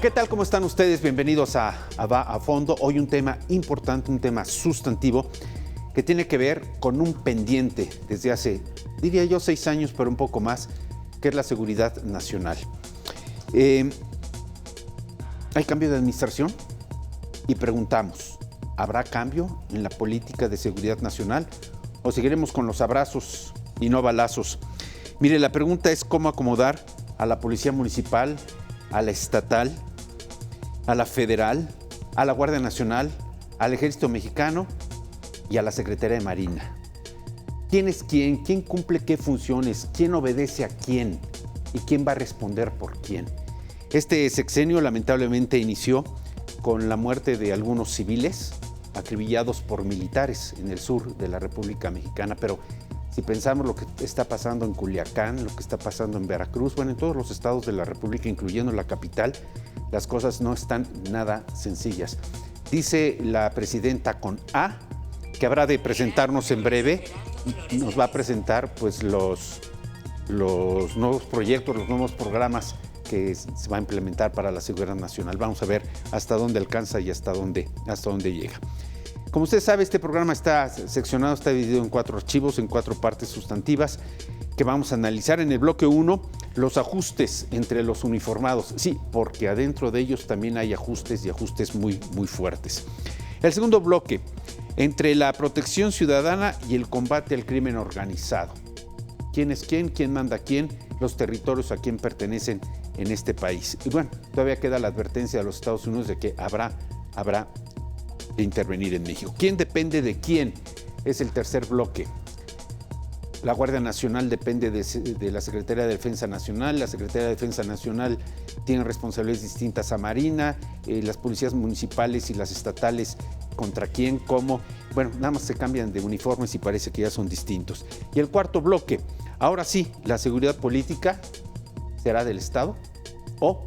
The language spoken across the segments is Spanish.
¿Qué tal? ¿Cómo están ustedes? Bienvenidos a Va a Fondo. Hoy un tema importante, un tema sustantivo que tiene que ver con un pendiente desde hace, diría yo, 6 años, pero un poco más, que es la seguridad nacional. Hay cambio de administración y preguntamos, ¿habrá cambio en la política de seguridad nacional o seguiremos con los abrazos y no balazos? Mire, la pregunta es cómo acomodar a la Policía Municipal, a la estatal, a la federal, a la Guardia Nacional, al Ejército Mexicano y a la Secretaría de Marina. ¿Quién es quién? ¿Quién cumple qué funciones? ¿Quién obedece a quién? ¿Y quién va a responder por quién? Este sexenio lamentablemente inició con la muerte de algunos civiles acribillados por militares en el sur de la República Mexicana, pero si pensamos lo que está pasando en Culiacán, lo que está pasando en Veracruz, bueno, en todos los estados de la República, incluyendo la capital, las cosas no están nada sencillas. Dice la presidenta con A que habrá de presentarnos en breve, nos va a presentar pues los nuevos proyectos, los nuevos programas que se va a implementar para la seguridad nacional. Vamos a ver hasta dónde alcanza y hasta dónde llega. Como usted sabe, este programa está seccionado, está dividido en 4 archivos, en 4 partes sustantivas que vamos a analizar. En el bloque 1, los ajustes entre los uniformados. Sí, porque adentro de ellos también hay ajustes y ajustes muy, muy fuertes. El segundo bloque, entre la protección ciudadana y el combate al crimen organizado. ¿Quién es quién? ¿Quién manda a quién? Los territorios a quién pertenecen en este país. Y bueno, todavía queda la advertencia de los Estados Unidos de que habrá de intervenir en México. ¿Quién depende de quién? Es el tercer bloque. La Guardia Nacional depende de la Secretaría de Defensa Nacional. La Secretaría de Defensa Nacional tiene responsabilidades distintas a Marina. Las policías municipales y las estatales, ¿contra quién? ¿Cómo? Bueno, nada más se cambian de uniformes y parece que ya son distintos. Y el cuarto bloque, ahora sí, la seguridad política será del Estado o,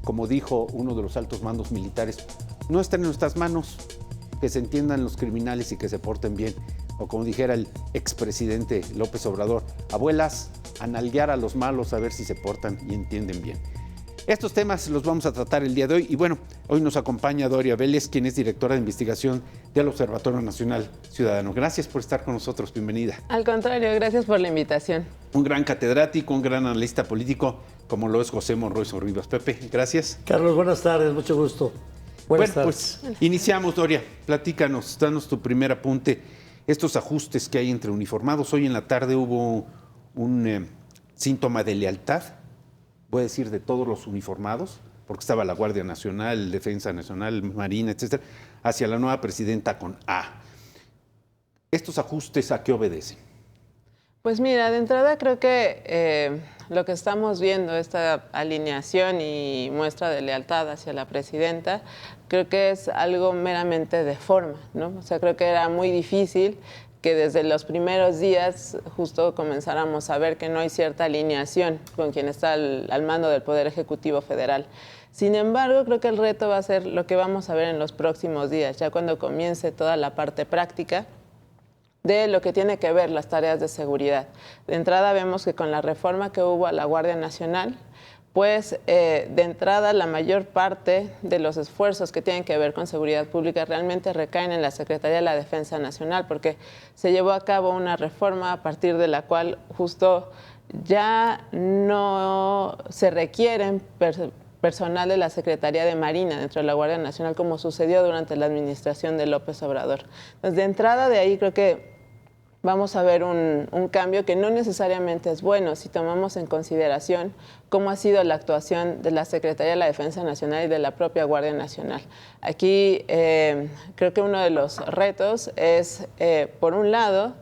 como dijo uno de los altos mandos militares, no está en nuestras manos, que se entiendan los criminales y que se porten bien. O como dijera el expresidente López Obrador, abuelas, a nalguear a los malos a ver si se portan y entienden bien. Estos temas los vamos a tratar el día de hoy y bueno, hoy nos acompaña Doria Vélez, quien es directora de investigación del Observatorio Nacional Ciudadano. Gracias por estar con nosotros, bienvenida. Al contrario, gracias por la invitación. Un gran catedrático, un gran analista político, como lo es José Monroy Sorribas. Pepe, gracias. Carlos, buenas tardes, mucho gusto. Buenas tardes. Pues iniciamos, Doria. Platícanos, danos tu primer apunte. Estos ajustes que hay entre uniformados. Hoy en la tarde hubo un síntoma de lealtad, voy a decir, de todos los uniformados, porque estaba la Guardia Nacional, Defensa Nacional, Marina, etcétera, hacia la nueva presidenta con A. ¿Estos ajustes a qué obedecen? Pues mira, de entrada creo que lo que estamos viendo, esta alineación y muestra de lealtad hacia la presidenta, creo que es algo meramente de forma, ¿no? O sea, creo que era muy difícil que desde los primeros días justo comenzáramos a ver que no hay cierta alineación con quien está al mando del Poder Ejecutivo Federal. Sin embargo, creo que el reto va a ser lo que vamos a ver en los próximos días, ya cuando comience toda la parte práctica de lo que tiene que ver las tareas de seguridad. De entrada vemos que con la reforma que hubo a la Guardia Nacional, pues de entrada la mayor parte de los esfuerzos que tienen que ver con seguridad pública realmente recaen en la Secretaría de la Defensa Nacional, porque se llevó a cabo una reforma a partir de la cual justo ya no se requieren personal de la Secretaría de Marina dentro de la Guardia Nacional, como sucedió durante la administración de López Obrador. Entonces, de entrada de ahí creo que vamos a ver un cambio que no necesariamente es bueno si tomamos en consideración cómo ha sido la actuación de la Secretaría de la Defensa Nacional y de la propia Guardia Nacional. Aquí creo que uno de los retos es, por un lado,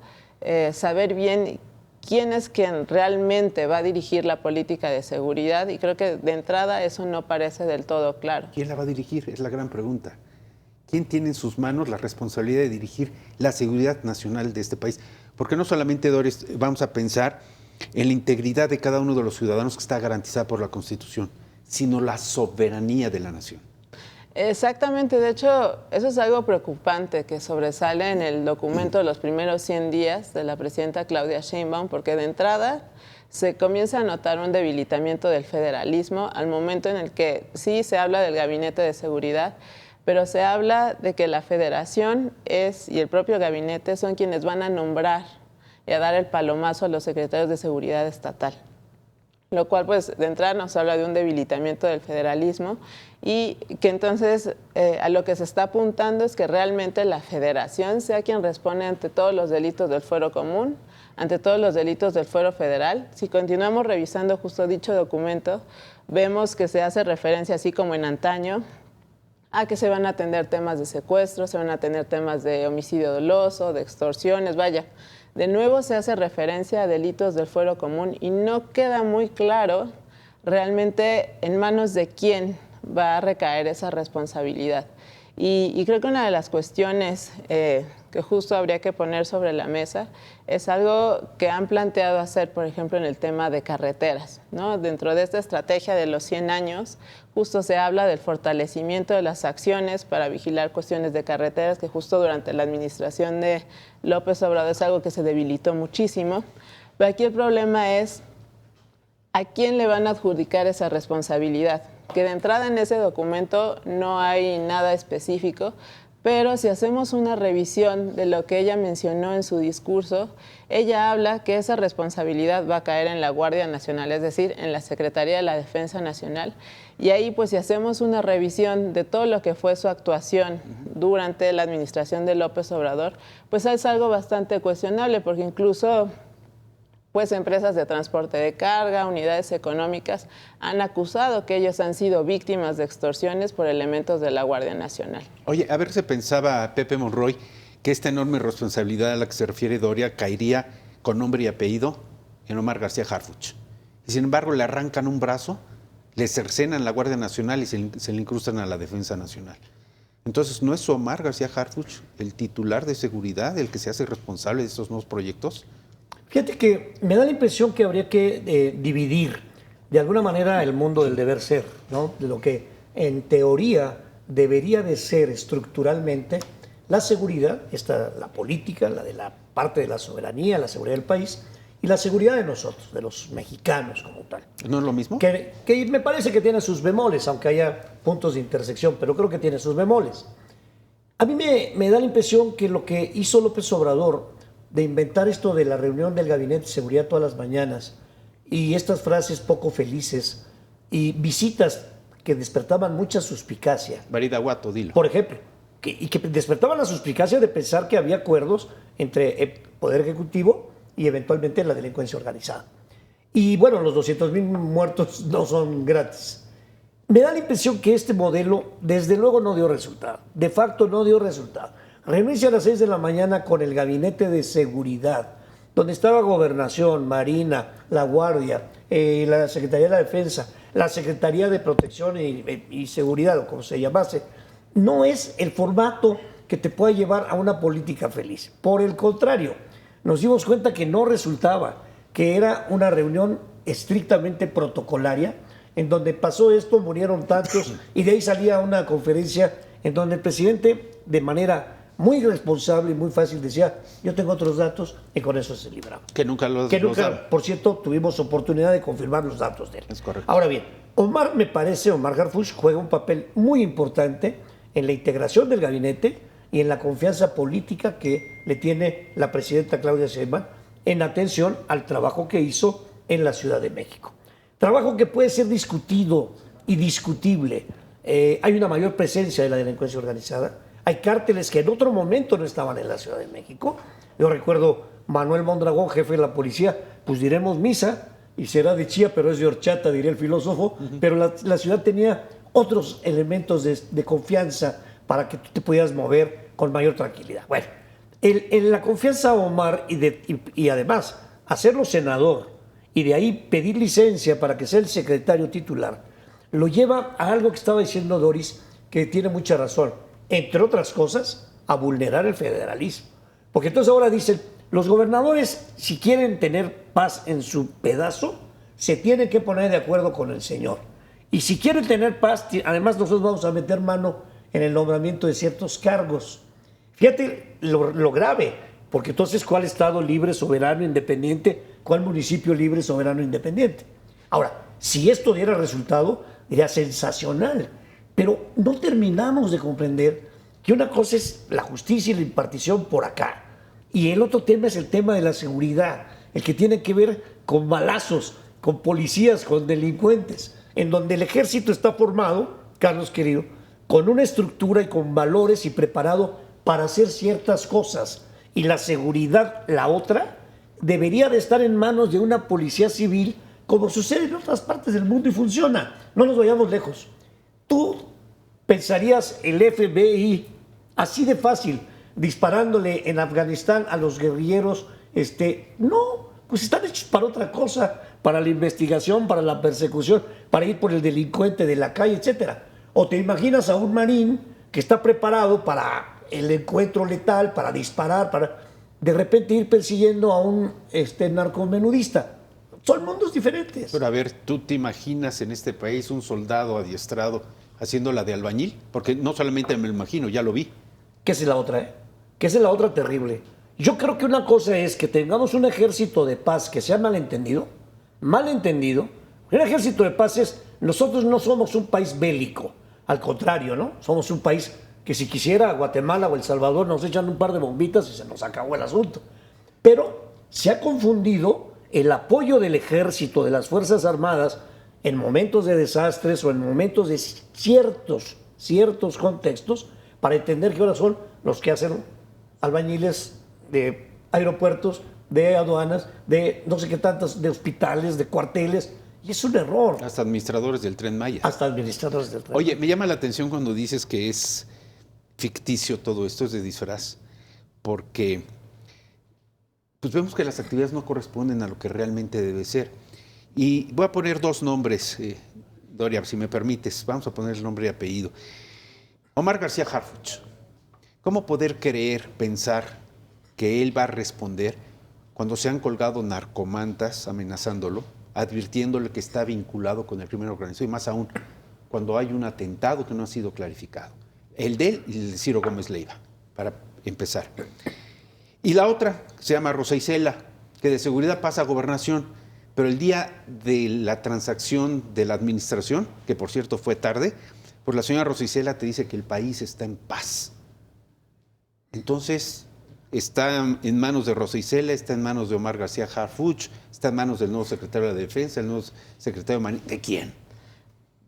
saber bien quién es quien realmente va a dirigir la política de seguridad y creo que de entrada eso no parece del todo claro. ¿Quién la va a dirigir? Es la gran pregunta. ¿Quién tiene en sus manos la responsabilidad de dirigir la seguridad nacional de este país? Porque no solamente, Doris, vamos a pensar en la integridad de cada uno de los ciudadanos que está garantizada por la Constitución, sino la soberanía de la nación. Exactamente, de hecho, eso es algo preocupante que sobresale en el documento de los primeros 100 días de la presidenta Claudia Sheinbaum, porque de entrada se comienza a notar un debilitamiento del federalismo al momento en el que sí se habla del gabinete de seguridad, pero se habla de que la federación y el propio gabinete son quienes van a nombrar y a dar el palomazo a los secretarios de seguridad estatal. Lo cual, pues, de entrada nos habla de un debilitamiento del federalismo y que entonces a lo que se está apuntando es que realmente la federación sea quien responde ante todos los delitos del fuero común, ante todos los delitos del fuero federal. Si continuamos revisando justo dicho documento, vemos que se hace referencia, así como en antaño, a que se van a atender temas de secuestro, se van a atender temas de homicidio doloso, de extorsiones, vaya. De nuevo se hace referencia a delitos del fuero común y no queda muy claro realmente en manos de quién va a recaer esa responsabilidad. Y creo que una de las cuestiones que justo habría que poner sobre la mesa es algo que han planteado hacer, por ejemplo, en el tema de carreteras, ¿no? Dentro de esta estrategia de los 100 años, justo se habla del fortalecimiento de las acciones para vigilar cuestiones de carreteras, que justo durante la administración de López Obrador es algo que se debilitó muchísimo. Pero aquí el problema es a quién le van a adjudicar esa responsabilidad. Que de entrada en ese documento no hay nada específico, pero si hacemos una revisión de lo que ella mencionó en su discurso, ella habla que esa responsabilidad va a caer en la Guardia Nacional, es decir, en la Secretaría de la Defensa Nacional. Y ahí, pues, si hacemos una revisión de todo lo que fue su actuación durante la administración de López Obrador, pues es algo bastante cuestionable, porque incluso pues empresas de transporte de carga, unidades económicas, han acusado que ellos han sido víctimas de extorsiones por elementos de la Guardia Nacional. Oye, a ver, se pensaba Pepe Monroy que esta enorme responsabilidad a la que se refiere Doria caería con nombre y apellido en Omar García Harfuch. Y sin embargo le arrancan un brazo, le cercenan la Guardia Nacional y se le incrustan a la Defensa Nacional. Entonces, ¿no es Omar García Harfuch el titular de seguridad, el que se hace responsable de estos nuevos proyectos? Fíjate que me da la impresión que habría que dividir de alguna manera el mundo del deber ser, ¿no? De lo que en teoría debería de ser estructuralmente la seguridad, la política, la de la parte de la soberanía, la seguridad del país, y la seguridad de nosotros, de los mexicanos como tal. ¿No es lo mismo? Que me parece que tiene sus bemoles, aunque haya puntos de intersección, pero creo que tiene sus bemoles. A mí me da la impresión que lo que hizo López Obrador de inventar esto de la reunión del Gabinete de Seguridad todas las mañanas y estas frases poco felices y visitas que despertaban mucha suspicacia. Baridaguato, dilo. Por ejemplo, que despertaban la suspicacia de pensar que había acuerdos entre el Poder Ejecutivo y eventualmente la delincuencia organizada. Y bueno, los 200,000 muertos no son gratis. Me da la impresión que este modelo desde luego no dio resultado, de facto no dio resultado. Reunirse a las 6 de la mañana con el Gabinete de Seguridad, donde estaba Gobernación, Marina, la Guardia, la Secretaría de la Defensa, la Secretaría de Protección y Seguridad, o como se llamase, no es el formato que te pueda llevar a una política feliz. Por el contrario, nos dimos cuenta que no resultaba, que era una reunión estrictamente protocolaria, en donde pasó esto, murieron tantos, y de ahí salía una conferencia en donde el presidente, de manera muy responsable y muy fácil, decía, yo tengo otros datos, y con eso se libraba. Que nunca los nunca, por cierto, tuvimos oportunidad de confirmar los datos de él. Es correcto. Ahora bien, Omar Harfuch juega un papel muy importante en la integración del gabinete y en la confianza política que le tiene la presidenta Claudia Sheinbaum en atención al trabajo que hizo en la Ciudad de México. Trabajo que puede ser discutido y discutible. Hay una mayor presencia de la delincuencia organizada. Hay cárteles que en otro momento no estaban en la Ciudad de México. Yo recuerdo Manuel Mondragón, jefe de la policía, pues diremos misa, y será de chía, pero es de horchata, diría el filósofo, pero la ciudad tenía otros elementos de confianza para que tú te pudieras mover con mayor tranquilidad. Bueno, en la confianza a Omar y además hacerlo senador y de ahí pedir licencia para que sea el secretario titular, lo lleva a algo que estaba diciendo Doris, que tiene mucha razón. Entre otras cosas, a vulnerar el federalismo. Porque entonces ahora dicen, los gobernadores, si quieren tener paz en su pedazo, se tienen que poner de acuerdo con el señor. Y si quieren tener paz, además nosotros vamos a meter mano en el nombramiento de ciertos cargos. Fíjate lo grave, porque entonces ¿cuál estado libre, soberano, independiente? ¿Cuál municipio libre, soberano, independiente? Ahora, si esto diera resultado, sería sensacional. Pero no terminamos de comprender que una cosa es la justicia y la impartición por acá, y el otro tema es el tema de la seguridad, el que tiene que ver con balazos, con policías, con delincuentes, en donde el ejército está formado, Carlos querido, con una estructura y con valores y preparado para hacer ciertas cosas. Y la seguridad, la otra, debería de estar en manos de una policía civil, como sucede en otras partes del mundo y funciona. No nos vayamos lejos. Tú pensarías el FBI así de fácil, disparándole en Afganistán a los guerrilleros, no, pues están hechos para otra cosa, para la investigación, para la persecución, para ir por el delincuente de la calle, etcétera. O te imaginas a un marín que está preparado para el encuentro letal, para disparar, para de repente ir persiguiendo a un narcomenudista. Son mundos diferentes. Pero a ver, ¿tú te imaginas en este país un soldado adiestrado haciendo la de albañil? Porque no solamente me lo imagino, ya lo vi. ¿Qué es la otra, ¿Qué es la otra terrible? Yo creo que una cosa es que tengamos un ejército de paz que sea malentendido. Un ejército de paz es, nosotros no somos un país bélico, al contrario, ¿no? Somos un país que si quisiera Guatemala o El Salvador nos echan un par de bombitas y se nos acabó el asunto. Pero se ha confundido el apoyo del ejército, de las Fuerzas Armadas, en momentos de desastres o en momentos de ciertos contextos, para entender que ahora son los que hacen albañiles de aeropuertos, de aduanas, de no sé qué tantas, de hospitales, de cuarteles, y es un error. Hasta administradores del Tren Maya. Hasta administradores del Tren Oye, Maya. me llama la atención cuando dices que es ficticio todo esto, es de disfraz, porque pues vemos que las actividades no corresponden a lo que realmente debe ser. Y voy a poner dos nombres, Doria, si me permites, vamos a poner el nombre y apellido. Omar García Harfuch. ¿Cómo poder creer, pensar que él va a responder cuando se han colgado narcomantas amenazándolo, advirtiéndole que está vinculado con el crimen organizado y más aún cuando hay un atentado que no ha sido clarificado? El de él y el de Ciro Gómez Leiva, para empezar. Y la otra se llama Rosa Isela, que de seguridad pasa a gobernación, pero el día de la transacción de la administración, que por cierto fue tarde, pues la señora Rosa Isela te dice que el país está en paz. Entonces, está en manos de Rosa Isela, está en manos de Omar García Harfuch, está en manos del nuevo secretario de la Defensa, el nuevo secretario de Marín. ¿De quién?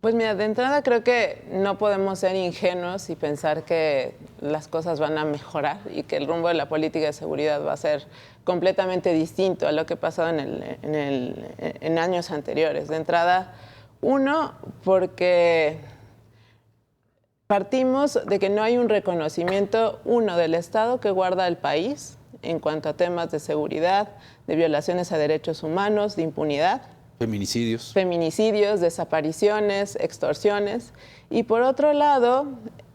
Pues mira, de entrada creo que no podemos ser ingenuos y pensar que las cosas van a mejorar y que el rumbo de la política de seguridad va a ser completamente distinto a lo que ha pasado en años anteriores. De entrada, uno, porque partimos de que no hay un reconocimiento, del Estado que guarda el país en cuanto a temas de seguridad, de violaciones a derechos humanos, de impunidad. Feminicidios, desapariciones, extorsiones. Y por otro lado,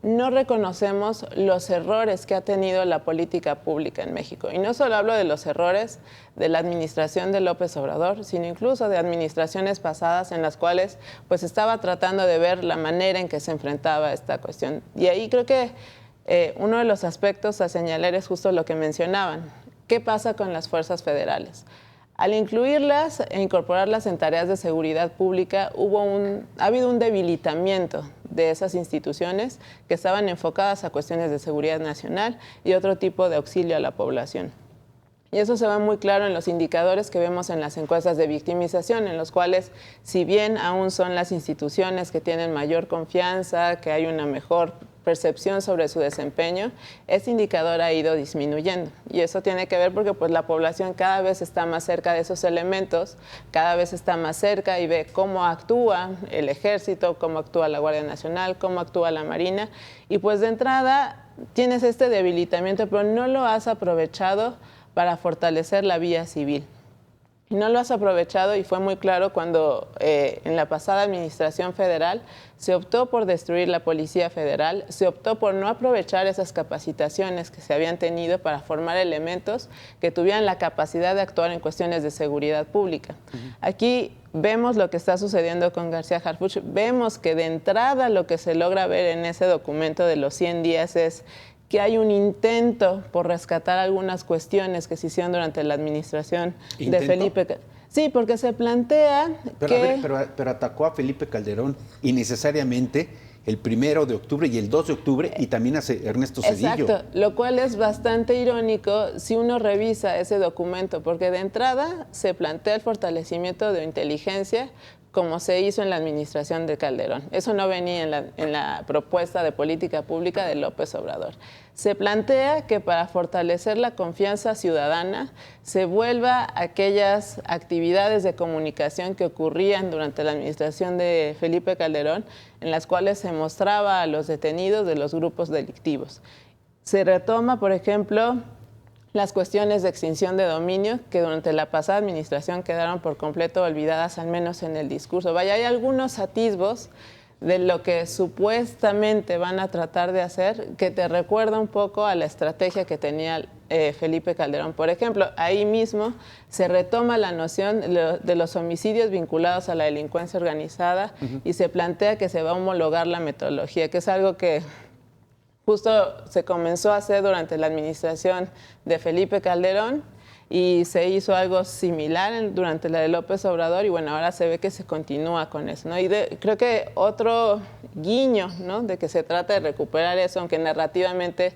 no reconocemos los errores que ha tenido la política pública en México. Y no solo hablo de los errores de la administración de López Obrador, sino incluso de administraciones pasadas en las cuales pues estaba tratando de ver la manera en que se enfrentaba a esta cuestión. Y ahí creo que uno de los aspectos a señalar es justo lo que mencionaban. ¿Qué pasa con las fuerzas federales? Al incluirlas e incorporarlas en tareas de seguridad pública, ha habido un debilitamiento de esas instituciones que estaban enfocadas a cuestiones de seguridad nacional y otro tipo de auxilio a la población. Y eso se ve muy claro en los indicadores que vemos en las encuestas de victimización, en los cuales, si bien aún son las instituciones que tienen mayor confianza, que hay una mejor percepción sobre su desempeño, este indicador ha ido disminuyendo. Y eso tiene que ver porque pues, la población cada vez está más cerca de esos elementos, cada vez está más cerca y ve cómo actúa el Ejército, cómo actúa la Guardia Nacional, cómo actúa la Marina. Y pues de entrada tienes este debilitamiento, pero no lo has aprovechado para fortalecer la vía civil. Y no lo has aprovechado, y fue muy claro cuando en la pasada administración federal se optó por destruir la Policía Federal, se optó por no aprovechar esas capacitaciones que se habían tenido para formar elementos que tuvieran la capacidad de actuar en cuestiones de seguridad pública. Aquí vemos lo que está sucediendo con García Harfuch, vemos que de entrada lo que se logra ver en ese documento de los 100 días es que hay un intento por rescatar algunas cuestiones que se hicieron durante la administración de Felipe Calderón. Sí, porque se plantea pero atacó a Felipe Calderón innecesariamente el 1 de octubre y el 2 de octubre y también a Ernesto Zedillo. Exacto, lo cual es bastante irónico si uno revisa ese documento, porque de entrada se plantea el fortalecimiento de inteligencia como se hizo en la administración de Calderón. Eso no venía en la propuesta de política pública de López Obrador. Se plantea que para fortalecer la confianza ciudadana se vuelva a aquellas actividades de comunicación que ocurrían durante la administración de Felipe Calderón, en las cuales se mostraba a los detenidos de los grupos delictivos. Se retoma, por ejemplo, las cuestiones de extinción de dominio que durante la pasada administración quedaron por completo olvidadas, al menos en el discurso. Vaya, hay algunos atisbos de lo que supuestamente van a tratar de hacer que te recuerda un poco a la estrategia que tenía Felipe Calderón. Por ejemplo, ahí mismo se retoma la noción de los homicidios vinculados a la delincuencia organizada y se plantea que se va a homologar la metodología, que es algo que justo se comenzó a hacer durante la administración de Felipe Calderón y se hizo algo similar durante la de López Obrador y bueno, ahora se ve que se continúa con eso, ¿no? Y creo que otro guiño, ¿no?, de que se trata de recuperar eso, aunque narrativamente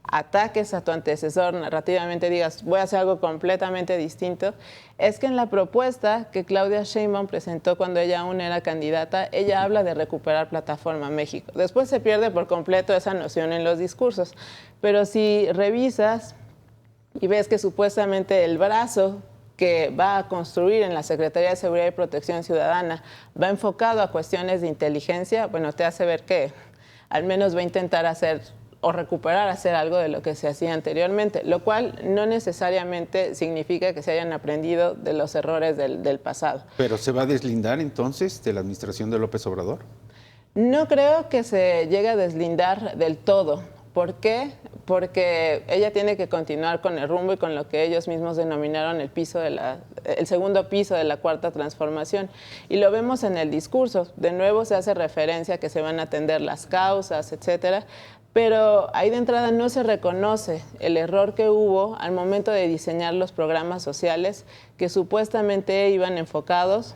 ataques a tu antecesor, narrativamente digas voy a hacer algo completamente distinto, es que en la propuesta que Claudia Sheinbaum presentó cuando ella aún era candidata, ella habla de recuperar Plataforma México. Después se pierde por completo esa noción en los discursos, pero si revisas y ves que supuestamente el brazo que va a construir en la Secretaría de Seguridad y Protección Ciudadana va enfocado a cuestiones de inteligencia, bueno, te hace ver que al menos va a intentar hacer o recuperar, hacer algo de lo que se hacía anteriormente, lo cual no necesariamente significa que se hayan aprendido de los errores del pasado. ¿Pero se va a deslindar entonces de la administración de López Obrador? No creo que se llegue a deslindar del todo. ¿Por qué? Porque ella tiene que continuar con el rumbo y con lo que ellos mismos denominaron el segundo piso de la Cuarta Transformación. Y lo vemos en el discurso. De nuevo se hace referencia a que se van a atender las causas, etcétera. Pero ahí de entrada no se reconoce el error que hubo al momento de diseñar los programas sociales que supuestamente iban enfocados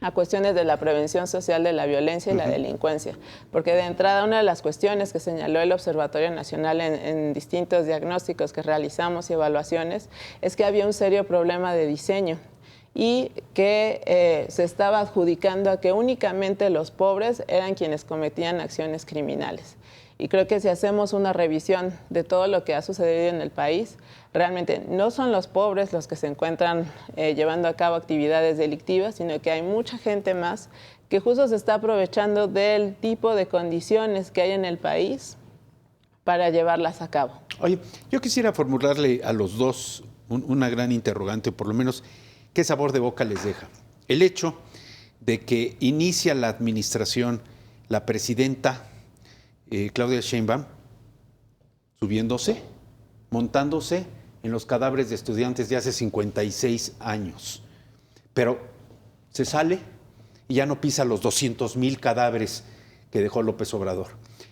a cuestiones de la prevención social de la violencia y la delincuencia. Porque de entrada una de las cuestiones que señaló el Observatorio Nacional en distintos diagnósticos que realizamos y evaluaciones es que había un serio problema de diseño y que se estaba adjudicando a que únicamente los pobres eran quienes cometían acciones criminales. Y creo que si hacemos una revisión de todo lo que ha sucedido en el país, realmente no son los pobres los que se encuentran llevando a cabo actividades delictivas, sino que hay mucha gente más que justo se está aprovechando del tipo de condiciones que hay en el país para llevarlas a cabo. Oye, yo quisiera formularle a los dos una gran interrogante, por lo menos, ¿qué sabor de boca les deja? El hecho de que inicia la administración la presidenta Claudia Sheinbaum subiéndose, montándose en los cadáveres de estudiantes de hace 56 años. Pero se sale y ya no pisa los 200,000 cadáveres que dejó López Obrador.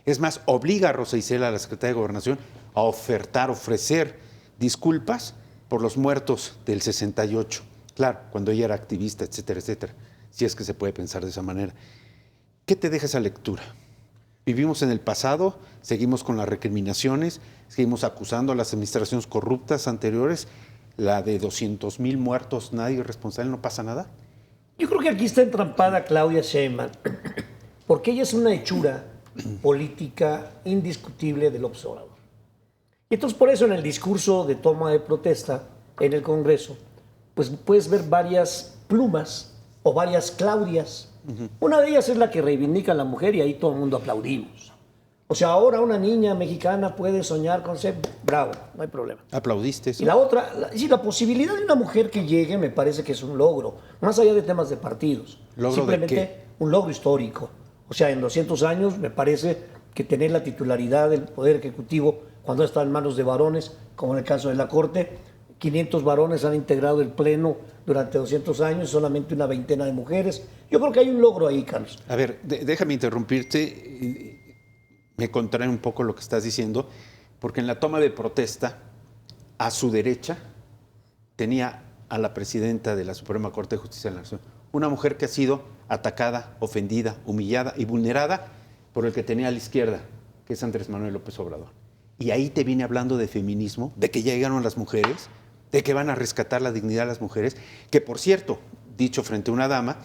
Es más, obliga a Rosa Isela, la secretaria de Gobernación, a ofrecer disculpas por los muertos del 68. Claro, cuando ella era activista, etcétera, etcétera. Si es que se puede pensar de esa manera. ¿Qué te deja esa lectura? Vivimos en el pasado, seguimos con las recriminaciones, seguimos acusando a las administraciones corruptas anteriores, la de 200,000 muertos, nadie es responsable, no pasa nada. Yo creo que aquí está entrampada Claudia Sheinbaum, porque ella es una hechura política indiscutible del López Obrador. Y entonces por eso en el discurso de toma de protesta en el Congreso, pues puedes ver varias plumas o varias Claudias. Una de ellas es la que reivindica a la mujer y ahí todo el mundo aplaudimos. O sea, ahora una niña mexicana puede soñar con ser bravo, no hay problema. ¿Aplaudiste eso? Y la otra, la posibilidad de una mujer que llegue me parece que es un logro, más allá de temas de partidos. ¿Logro Simplemente de qué? un logro histórico. O sea, en 200 años me parece que tener la titularidad del Poder Ejecutivo cuando está en manos de varones, como en el caso de la Corte, 500 varones han integrado el Pleno durante 200 años, solamente una veintena de mujeres. Yo creo que hay un logro ahí, Carlos. A ver, déjame interrumpirte. Me contrae un poco lo que estás diciendo, porque en la toma de protesta, a su derecha, tenía a la presidenta de la Suprema Corte de Justicia de la Nación, una mujer que ha sido atacada, ofendida, humillada y vulnerada por el que tenía a la izquierda, que es Andrés Manuel López Obrador. Y ahí te viene hablando de feminismo, de que ya llegaron las mujeres, de que van a rescatar la dignidad de las mujeres, que por cierto, dicho frente a una dama,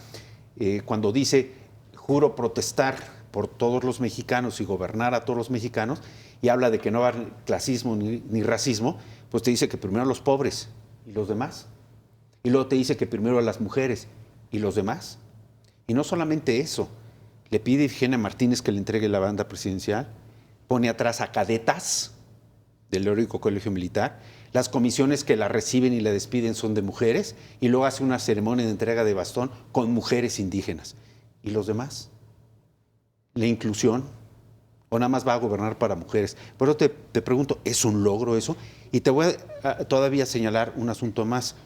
cuando dice, juro protestar por todos los mexicanos y gobernar a todos los mexicanos, y habla de que no va a haber clasismo ni racismo, pues te dice que primero a los pobres y los demás. Y luego te dice que primero a las mujeres y los demás. Y no solamente eso, le pide a Ifigenia Martínez que le entregue la banda presidencial, pone atrás a cadetas del heroico Colegio Militar, las comisiones que la reciben y la despiden son de mujeres, y luego hace una ceremonia de entrega de bastón con mujeres indígenas. ¿Y los demás? ¿La inclusión? ¿O nada más va a gobernar para mujeres? Por eso te pregunto, ¿es un logro eso? Y te voy a todavía señalar un asunto más.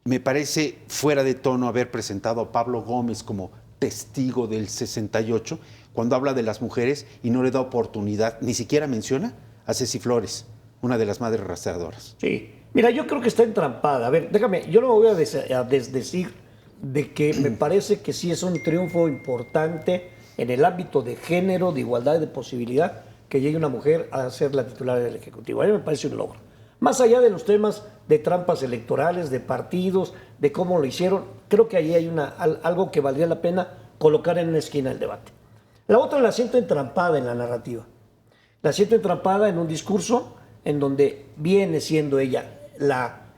Me parece fuera de tono haber presentado a Pablo Gómez como testigo del 68, cuando habla de las mujeres y no le da oportunidad, ni siquiera menciona a Ceci Flores, una de las madres rastreadoras. Sí, mira, yo creo que está entrampada. A ver, déjame, yo no me voy a desdecir de que me parece que sí es un triunfo importante en el ámbito de género, de igualdad y de posibilidad, que llegue una mujer a ser la titular del Ejecutivo. A mí me parece un logro. Más allá de los temas de trampas electorales, de partidos, de cómo lo hicieron, creo que ahí hay algo que valdría la pena colocar en una esquina del debate. La otra la siento entrampada en la narrativa. La siento entrampada en un discurso en donde viene siendo ella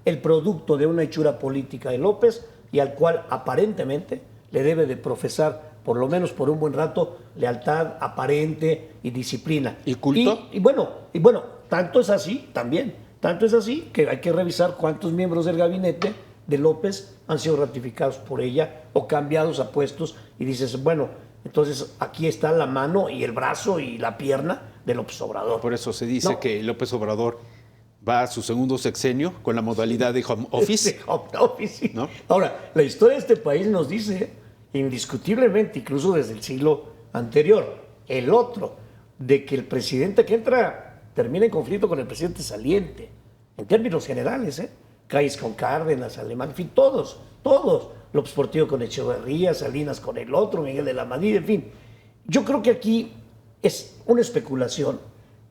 el producto de una hechura política de López y al cual aparentemente le debe de profesar, por lo menos por un buen rato, lealtad aparente y disciplina. ¿Y culto? Y bueno, tanto es así también. Tanto es así que hay que revisar cuántos miembros del gabinete de López han sido ratificados por ella o cambiados a puestos y dices, bueno, entonces aquí está la mano y el brazo y la pierna de López Obrador. Por eso se dice que López Obrador va a su segundo sexenio con la modalidad de home office. Home office, sí. ¿No? Ahora, la historia de este país nos dice, indiscutiblemente, incluso desde el siglo anterior, el otro, de que el presidente que entra termina en conflicto con el presidente saliente, en términos generales, Calles con Cárdenas, Alemán, en fin, todos, López Portillo con Echeverría, Salinas con el otro, Miguel de la Madrid, en fin. Yo creo que aquí es una especulación,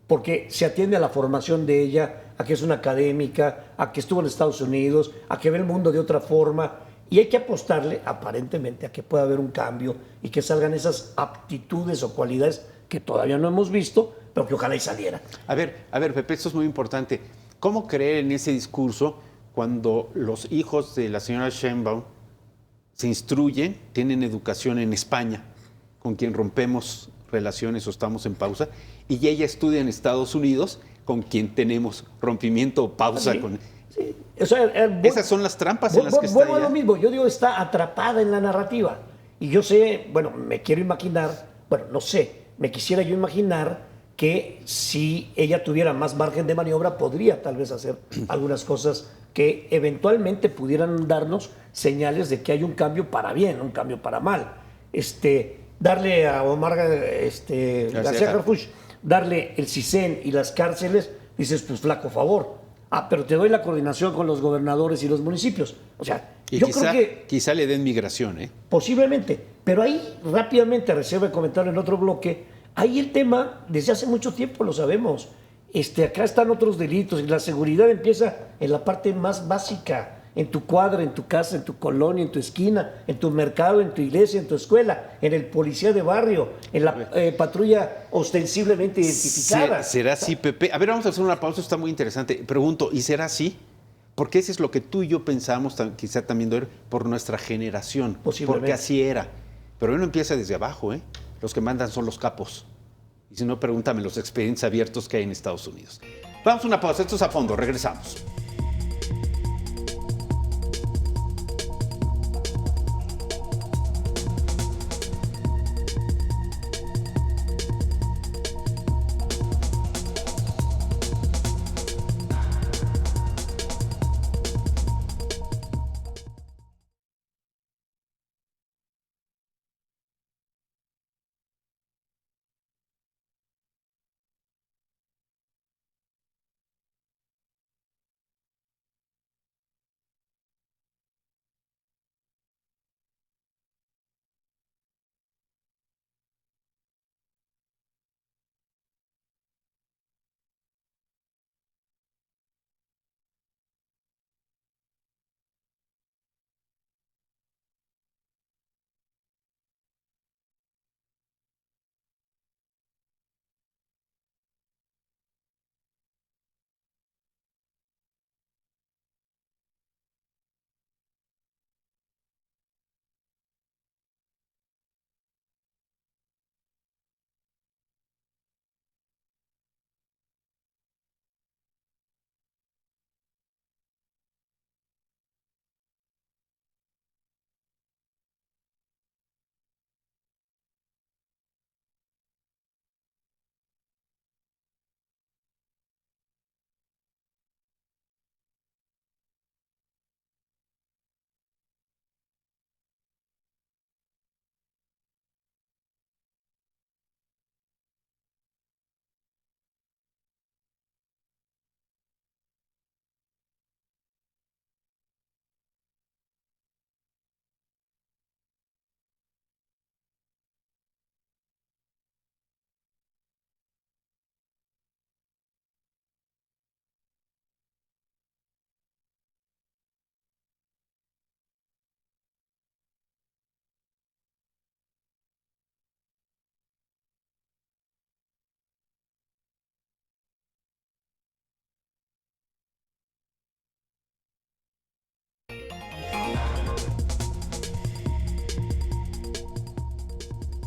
porque se atiende a la formación de ella, a que es una académica, a que estuvo en Estados Unidos, a que ve el mundo de otra forma, y hay que apostarle, aparentemente, a que pueda haber un cambio y que salgan esas aptitudes o cualidades que todavía no hemos visto, pero que ojalá y saliera. A ver, Pepe, esto es muy importante. ¿Cómo creer en ese discurso cuando los hijos de la señora Sheinbaum se instruyen, tienen educación en España, con quien rompemos relaciones o estamos en pausa, y ella estudia en Estados Unidos, con quien tenemos rompimiento o pausa? Sí, con... sí. O sea, esas son las trampas en las que está vuelvo a ella. lo mismo, yo digo, está atrapada en la narrativa. Y yo sé, bueno, me quiero imaginar, bueno, no sé, me quisiera yo imaginar que si ella tuviera más margen de maniobra, podría tal vez hacer algunas cosas que eventualmente pudieran darnos señales de que hay un cambio para bien, un cambio para mal. Darle a Omar García Harfuch, darle el CISEN y las cárceles, dices, pues flaco favor. Pero te doy la coordinación con los gobernadores y los municipios. O sea, y yo creo que... Quizá le den migración, Posiblemente. Pero ahí, rápidamente, reserva de comentario en otro bloque, ahí el tema, desde hace mucho tiempo lo sabemos. Acá están otros delitos y la seguridad empieza en la parte más básica, en tu cuadra, en tu casa, en tu colonia, en tu esquina, en tu mercado, en tu iglesia, en tu escuela, en el policía de barrio, en la patrulla ostensiblemente identificada. ¿Será así, Pepe? A ver, vamos a hacer una pausa, está muy interesante. Pregunto, ¿y será así? Porque eso es lo que tú y yo pensamos, quizá también por nuestra generación. Posiblemente. Porque así era. Pero uno empieza desde abajo, Los que mandan son los capos. Y si no, pregúntame los expedientes abiertos que hay en Estados Unidos. Vamos a una pausa, esto es A Fondo, regresamos.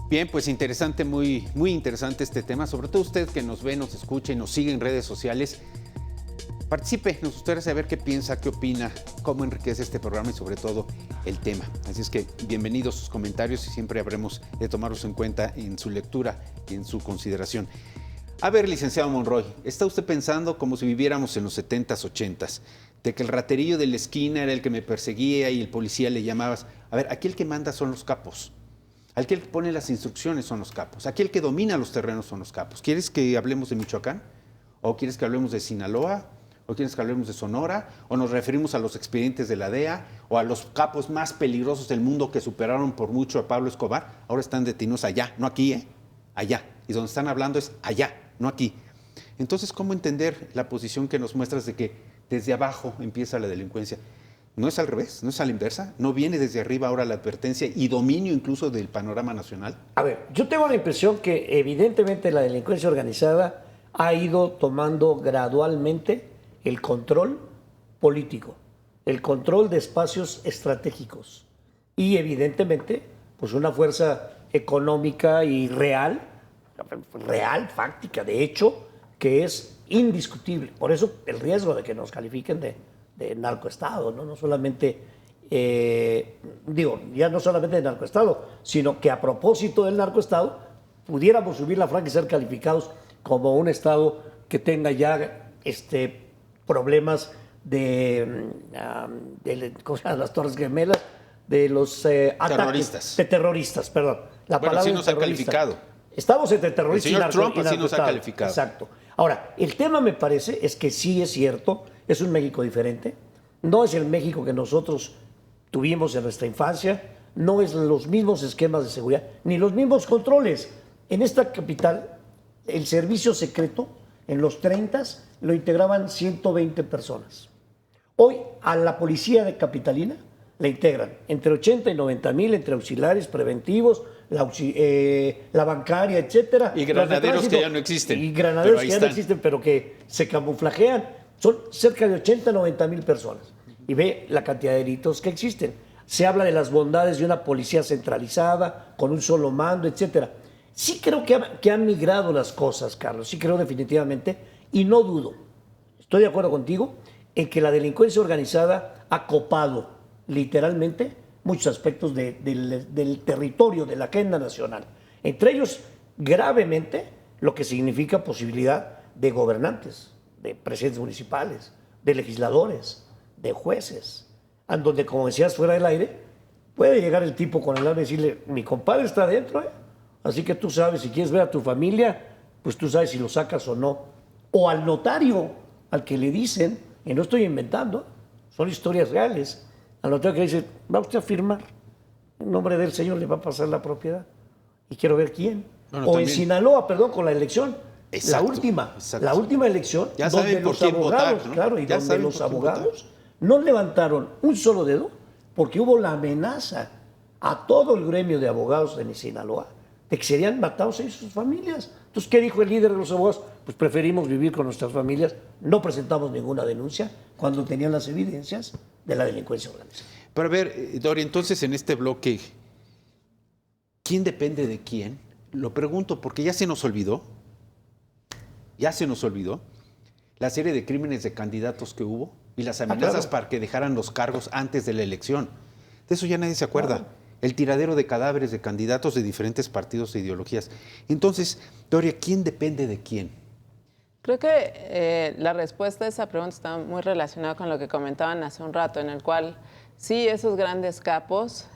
Bien, pues interesante, muy interesante este tema, sobre todo usted que nos ve, nos escucha y nos sigue en redes sociales. Participe, nos gustaría saber qué piensa, qué opina, cómo enriquece este programa y sobre todo el tema. Así es que bienvenidos sus comentarios y siempre habremos de tomarlos en cuenta en su lectura y en su consideración. A ver, licenciado Monroy, ¿está usted pensando como si viviéramos en los 70s, 80s? De que el raterillo de la esquina era el que me perseguía y el policía le llamabas. A ver, aquí el que manda son los capos. Aquí el que pone las instrucciones son los capos. Aquí el que domina los terrenos son los capos. ¿Quieres que hablemos de Michoacán? ¿O quieres que hablemos de Sinaloa? ¿O quieres que hablemos de Sonora? ¿O nos referimos a los expedientes de la DEA? ¿O a los capos más peligrosos del mundo que superaron por mucho a Pablo Escobar? Ahora están detenidos allá, no aquí, allá. Y donde están hablando es allá, no aquí. Entonces, ¿cómo entender la posición que nos muestras de que desde abajo empieza la delincuencia? ¿No es al revés? ¿No es a la inversa? ¿No viene desde arriba ahora la advertencia y dominio incluso del panorama nacional? A ver, yo tengo la impresión que evidentemente la delincuencia organizada ha ido tomando gradualmente el control político, el control de espacios estratégicos y evidentemente pues una fuerza económica y real, fáctica, de hecho, que es indiscutible. Por eso el riesgo de que nos califiquen de narcoestado, ¿no? No solamente, ya no solamente de narcoestado, sino que a propósito del narcoestado pudiéramos subir la franja y ser calificados como un estado que tenga ya problemas ¿cómo se llaman? Las Torres Gemelas, de los terroristas. De terroristas, perdón. La bueno, así nos ha calificado. Estamos entre terroristas y narcoestado. El señor Trump así nos ha calificado. Exacto. Ahora, el tema me parece es que sí es cierto, es un México diferente, no es el México que nosotros tuvimos en nuestra infancia, no es los mismos esquemas de seguridad, ni los mismos controles. En esta capital, el servicio secreto, en los 30s, lo integraban 120 personas. Hoy, a la policía de Capitalina le integran entre 80 y 90 mil, entre auxiliares preventivos, la bancaria, etcétera. Y granaderos que ya no existen. Y granaderos que ya no existen, pero que se camuflajean. Son cerca de 80, 90 mil personas. Y ve la cantidad de delitos que existen. Se habla de las bondades de una policía centralizada, con un solo mando, etcétera. Sí creo que han migrado las cosas, Carlos, sí creo definitivamente, y no dudo, estoy de acuerdo contigo, en que la delincuencia organizada ha copado literalmente muchos aspectos del territorio, de la agenda nacional. Entre ellos, gravemente, lo que significa posibilidad de gobernantes, de presidentes municipales, de legisladores, de jueces, en donde, como decías fuera del aire, puede llegar el tipo con el arma y decirle, mi compadre está adentro, así que tú sabes, si quieres ver a tu familia, pues tú sabes si lo sacas o no. O al notario, al que le dicen, y no estoy inventando, son historias reales, al notario que le dice, va usted a firmar, en nombre del señor le va a pasar la propiedad, y quiero ver quién. Bueno, o también... en Sinaloa, perdón, con la elección, Exacto, la última elección, ya donde saben por los quién abogados, votar, ¿no? claro, y Ya donde saben los por quién abogados no levantaron un solo dedo, porque hubo la amenaza a todo el gremio de abogados de Sinaloa de que serían matados ellos y sus familias. Entonces, ¿qué dijo el líder de los abogados? Pues preferimos vivir con nuestras familias, no presentamos ninguna denuncia cuando tenían las evidencias de la delincuencia organizada. Pero a ver, Doria, entonces en este bloque, ¿quién depende de quién? Lo pregunto porque ya se nos olvidó la serie de crímenes de candidatos que hubo y las amenazas claro. para que dejaran los cargos antes de la elección. De eso ya nadie se acuerda. Claro. El tiradero de cadáveres de candidatos de diferentes partidos e ideologías. Entonces, Doria, ¿quién depende de quién? Creo que la respuesta a esa pregunta está muy relacionada con lo que comentaban hace un rato, en el cual sí, esos grandes capos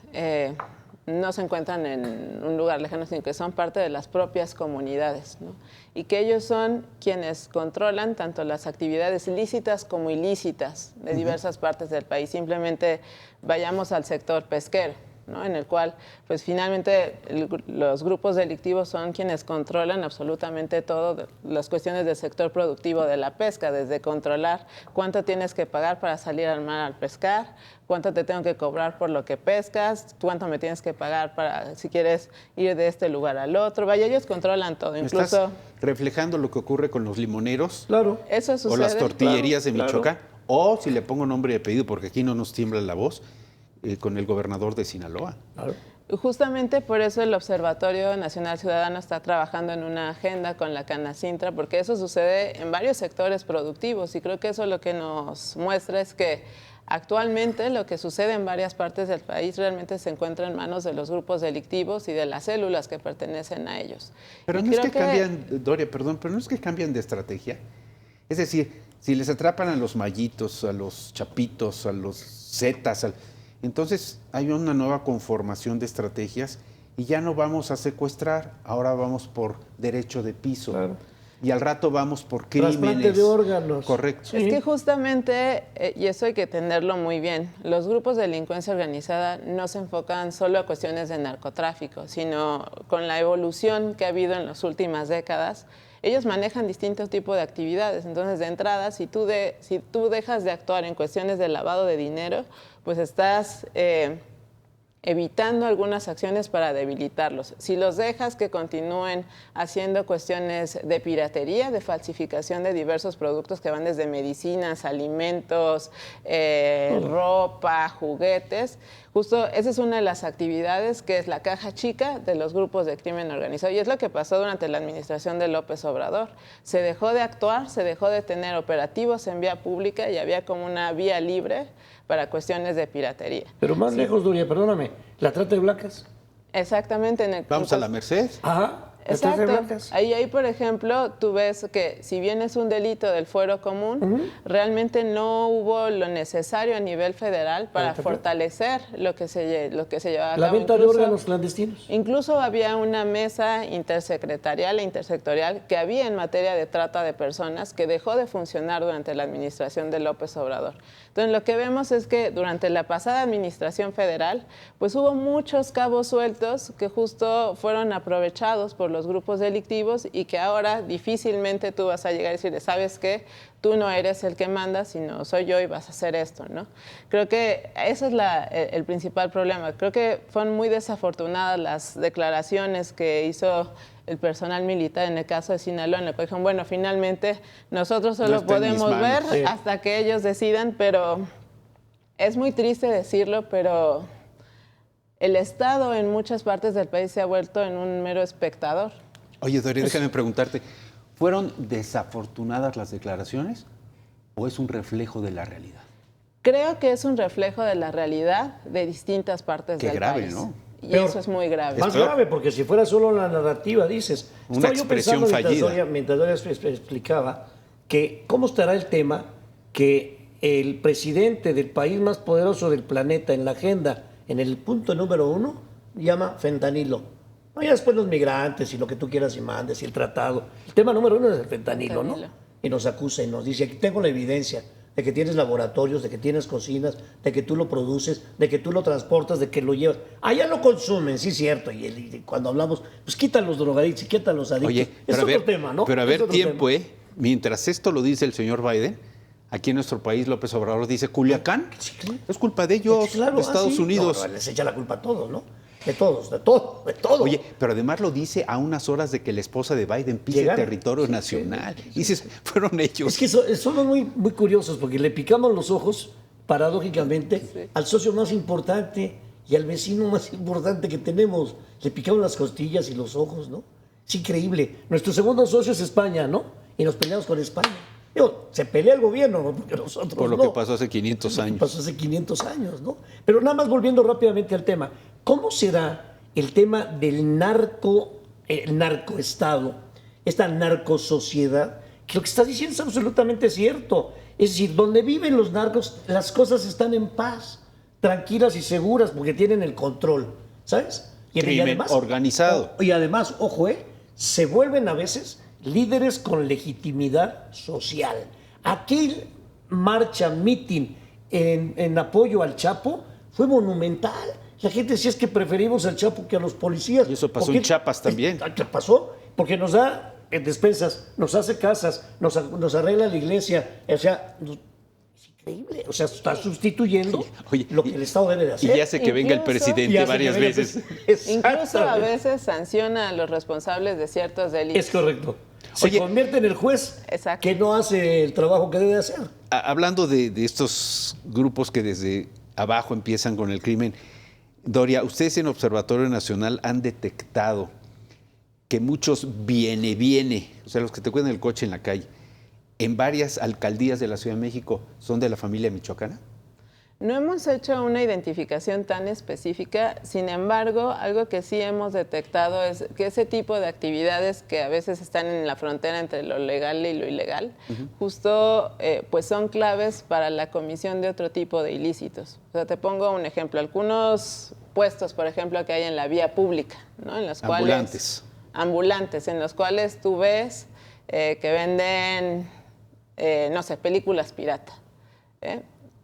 no se encuentran en un lugar lejano, sino que son parte de las propias comunidades, ¿no? Y que ellos son quienes controlan tanto las actividades lícitas como ilícitas de diversas partes del país. Simplemente vayamos al sector pesquero, ¿no? En el cual, pues finalmente los grupos delictivos son quienes controlan absolutamente todo, las cuestiones del sector productivo de la pesca, desde controlar cuánto tienes que pagar para salir al mar al pescar, cuánto te tengo que cobrar por lo que pescas, cuánto me tienes que pagar para si quieres ir de este lugar al otro. Vaya, ellos controlan todo, incluso... ¿Estás reflejando lo que ocurre con los limoneros? Claro. Eso sucede. O las tortillerías Claro, de Michoacán. O, si le pongo nombre y apellido, porque aquí no nos tiembla la voz, con el gobernador de Sinaloa. Claro. Justamente por eso el Observatorio Nacional Ciudadano está trabajando en una agenda con la Canacintra, porque eso sucede en varios sectores productivos y creo que eso lo que nos muestra es que actualmente lo que sucede en varias partes del país realmente se encuentra en manos de los grupos delictivos y de las células que pertenecen a ellos. Pero y no es que cambian, Doria, perdón, pero no es que cambian de estrategia. Es decir, si les atrapan a los mallitos, a los chapitos, a los zetas, entonces hay una nueva conformación de estrategias y ya no vamos a secuestrar, ahora vamos por derecho de piso. Claro. Y al rato vamos por crímenes. Trasplante de órganos. Correcto. Sí. Es que justamente, y eso hay que entenderlo muy bien, los grupos de delincuencia organizada no se enfocan solo a cuestiones de narcotráfico, sino con la evolución que ha habido en las últimas décadas, ellos manejan distintos tipos de actividades. Entonces, de entrada, si tú dejas de actuar en cuestiones de lavado de dinero, pues estás evitando algunas acciones para debilitarlos. Si los dejas que continúen haciendo cuestiones de piratería, de falsificación de diversos productos que van desde medicinas, alimentos, ropa, juguetes, justo esa es una de las actividades que es la caja chica de los grupos de crimen organizado. Y es lo que pasó durante la administración de López Obrador. Se dejó de actuar, se dejó de tener operativos en vía pública y había como una vía libre para cuestiones de piratería. Pero más lejos, Doria, perdóname, la trata de blancas. Exactamente. Vamos a la Merced. Ajá. La trata de Exacto. blancas. Ahí, por ejemplo, tú ves que si bien es un delito del fuero común, realmente no hubo lo necesario a nivel federal para fortalecer lo que se llevaba a cabo. La venta de órganos clandestinos. Incluso había una mesa intersecretarial e intersectorial que había en materia de trata de personas que dejó de funcionar durante la administración de López Obrador. Entonces, lo que vemos es que durante la pasada administración federal, pues hubo muchos cabos sueltos que justo fueron aprovechados por los grupos delictivos y que ahora difícilmente tú vas a llegar y decirle, ¿sabes qué? Tú no eres el que manda, sino soy yo y vas a hacer esto, ¿no? Creo que ese es el principal problema. Creo que fueron muy desafortunadas las declaraciones que hizo el personal militar en el caso de Sinaloa, en el que dijeron, bueno, finalmente nosotros solo podemos ver hasta que ellos decidan, pero es muy triste decirlo, pero el Estado en muchas partes del país se ha vuelto en un mero espectador. Oye, Doria, déjame preguntarte, ¿fueron desafortunadas las declaraciones o es un reflejo de la realidad? Creo que es un reflejo de la realidad de distintas partes Qué del grave, país. ¿no? Y Peor. eso es muy grave. Más grave, porque si fuera solo la narrativa, dices. Una Estaba yo expresión pensando fallida. mientras Doria explicaba que cómo estará el tema que el presidente del país más poderoso del planeta en la agenda, en el punto número 1, llama fentanilo. No, ya después los migrantes y lo que tú quieras y mandes y el tratado. El tema número 1 es el fentanilo, ¿no? Y nos acusa y nos dice, aquí tengo la evidencia de que tienes laboratorios, de que tienes cocinas, de que tú lo produces, de que tú lo transportas, de que lo llevas. Allá lo consumen, sí es cierto. Y cuando hablamos, pues quitan los drogadictos y quitan los adictos. Oye, es otro tema, ¿no? Pero a Es ver, otro tiempo, tema. Mientras esto lo dice el señor Biden, aquí en nuestro país López Obrador dice, Culiacán, Sí, claro. es culpa de ellos, Claro, de Estados sí. Unidos. No, les echa la culpa a todos, ¿no? De todos, de todo, de todo. Oye, pero además lo dice a unas horas de que la esposa de Biden pise Llegaron. territorio Sí, nacional. sí. Dices, fueron ellos. Es que somos muy curiosos porque le picamos los ojos, paradójicamente, al socio más importante y al vecino más importante que tenemos. Le picamos las costillas y los ojos, ¿no? Es increíble. Nuestro segundo socio es España, ¿no? Y nos peleamos con España. Digo, se pelea el gobierno, ¿no? Porque nosotros Por lo no. que pasó hace 500 Lo que años. pasó hace 500 años, ¿no? Pero nada más volviendo rápidamente al tema. ¿Cómo será el tema del narcoestado, esta narcosociedad? Que lo que estás diciendo es absolutamente cierto. Es decir, donde viven los narcos, las cosas están en paz, tranquilas y seguras, porque tienen el control, ¿sabes? Crimen organizado. Y además, ojo, se vuelven a veces líderes con legitimidad social. Aquel marcha, meeting en apoyo al Chapo fue monumental. La gente decía es que preferimos al Chapo que a los policías. Y eso pasó Porque- en Chiapas también. ¿Qué pasó? Porque nos da despensas, nos hace casas, nos arregla la iglesia. O sea, es increíble. O sea, está sustituyendo Oye, lo que el Estado debe de Y hacer. ya sé que venga el Incluso- Y presidente hace varias que venga- veces. Incluso a Exactamente. veces sanciona a los responsables de ciertos delitos. Es correcto. Se Oye, convierte en el juez Exacto. que no hace el trabajo que debe hacer. Hablando de estos grupos que desde abajo empiezan con el crimen, Doria, ustedes en Observatorio Nacional han detectado que muchos viene, o sea, los que te cuidan el coche en la calle, en varias alcaldías de la Ciudad de México son de la familia michoacana. No hemos hecho una identificación tan específica, sin embargo, algo que sí hemos detectado es que ese tipo de actividades que a veces están en la frontera entre lo legal y lo ilegal, justo pues son claves para la comisión de otro tipo de ilícitos. O sea, te pongo un ejemplo, algunos puestos, por ejemplo, que hay en la vía pública, ¿no? En los Ambulantes. ambulantes, en los cuales tú ves que venden, no sé, películas pirata.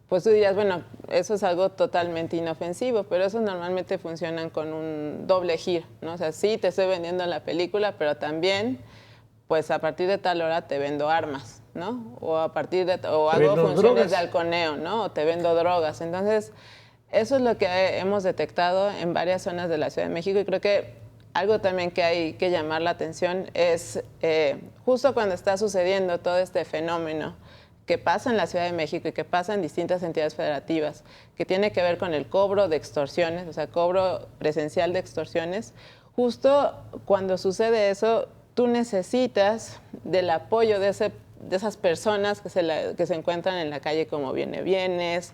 Pues tú dirías, bueno, eso es algo totalmente inofensivo, pero esos normalmente funcionan con un doble giro, ¿no? O sea, sí te estoy vendiendo la película, pero también, pues a partir de tal hora te vendo armas, ¿no? O a partir de, o hago vendo funciones drogas. de halconeo, ¿no? O te vendo drogas. Entonces, eso es lo que hemos detectado en varias zonas de la Ciudad de México y creo que algo también que hay que llamar la atención es justo cuando está sucediendo todo este fenómeno que pasa en la Ciudad de México y que pasa en distintas entidades federativas, que tiene que ver con el cobro de extorsiones, o sea, cobro presencial de extorsiones, justo cuando sucede eso, tú necesitas del apoyo de esas personas que se encuentran en la calle como bienes,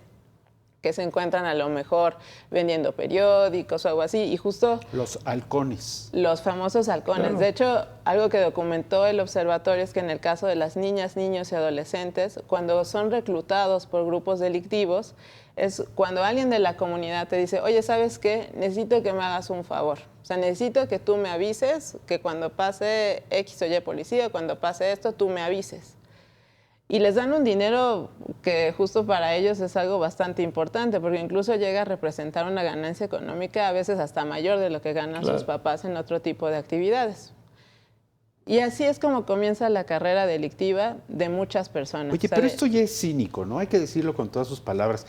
que se encuentran a lo mejor vendiendo periódicos o algo así, y justo Los halcones. los famosos halcones. Claro. De hecho, algo que documentó el observatorio es que en el caso de las niñas, niños y adolescentes, cuando son reclutados por grupos delictivos, es cuando alguien de la comunidad te dice, oye, ¿sabes qué? Necesito que me hagas un favor. O sea, necesito que tú me avises que cuando pase X o Y policía, cuando pase esto, tú me avises. Y les dan un dinero que justo para ellos es algo bastante importante, porque incluso llega a representar una ganancia económica a veces hasta mayor de lo que ganan sus papás en otro tipo de actividades. Y así es como comienza la carrera delictiva de muchas personas. Oye, O sea, pero esto ya es cínico, ¿no? Hay que decirlo con todas sus palabras.